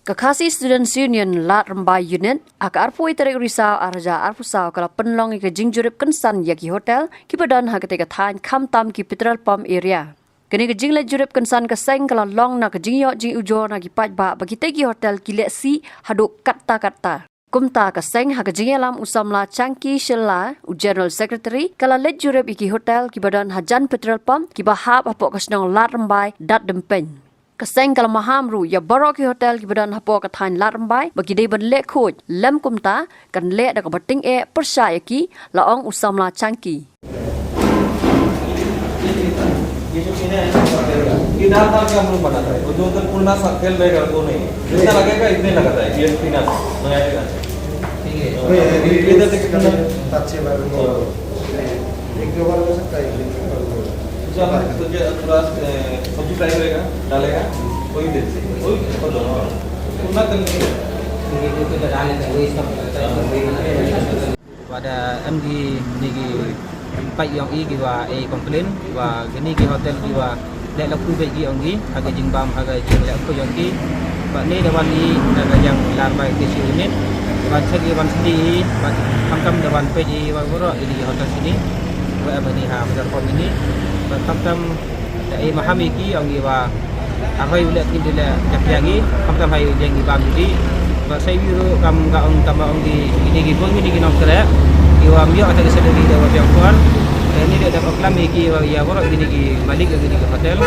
Kakasi Students Union Lat Rambai Unit aka arpoi tarik risau arja arpusau kala penlong ke jingjurip kensan yaki hotel ki badan ha ketika thain kham tam ki petrol pump area. Kini ke jingle jurip kensan ke seng kala long na ke jingyok jing ujo na ki paj ba bagi tegi hotel ki leksi haduk katta. Kumta ke seng ha ke jingyalam usamla Changki Shilla u General Secretary kala let jurip iki hotel ki badan hajan petrol pump ki bahap apok kasnong Lat Rambai dat dempeng. Keseng kalau maham ru ya barok hotel ki badan hapo ka thain Lat Rambai bagi dei ban lek khoj lem kumta kan lek da ka bating persaya ki laong usamla Changki इधर था क्या हम लोग बनाता है जो उधर पूर्णा सर्कल रहेगा वो नहीं जितना लगेगा इतने लगाता है ये स्पिनर नया का ठीक है इधर से कितना अच्छे लग रहे हो एक दो बार हो सकता है चलो तो जो थोड़ा सब्जी फ्राई करेगा डालेगा कोई देर से कोई पूर्णा तल नहीं itu डाले वही सब pada MG niki pai yang i giwa complain wa gini ki hotel giwa lek laku be gi ongi aga jingbam aga jing lek ko yang ki ba ni dewan ni naga yang larbai ke sini ban segi ban sini ban kam dewan pe ji wa goro ini hotel sini wa abani ha badar pom ini ba kam dai mahami ki ongi wa abai lek tin dile japiagi kam hai jeng di bam di ba sai biru kam ga ong kam ongi ini gi bong ini gi nok kere iwa mio ata ke sedari dewa yang kuar ini dia dapat klami ki ya goro ini ki malik ini ki hotel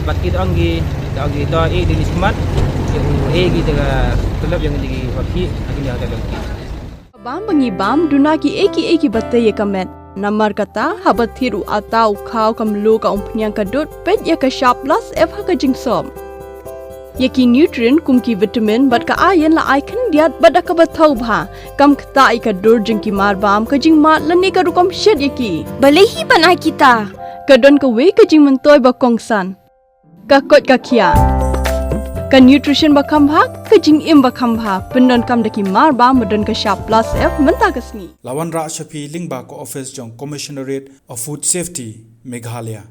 bat kita ongi to di smart yang ki daga telap yang ini ki hoki ini hotel ki bam bangi bam duna ki eki batte ye kamet namar kata habat thiru atau khau kam lu ka umpnyang kadut pet ya ka sharp plus f ha ka jingsom yaki nutrient kum ki vitamin bat ka iron la icon diat bat ka bathau bha kam khta I ka dur jing ki mar bam ka jing mat lani ka rukom shet yaki balehi bana kita ka don ka we ka jing mentoy ba kongsan ka kot ka khia ka nutrition ba kham bha ka jing im ba kham bha pendon kam daki mar bam modon ka sharp plus f menta ka sni Lawan Ra Shafi Lingba ko office jong Commissionerate of Food Safety Meghalaya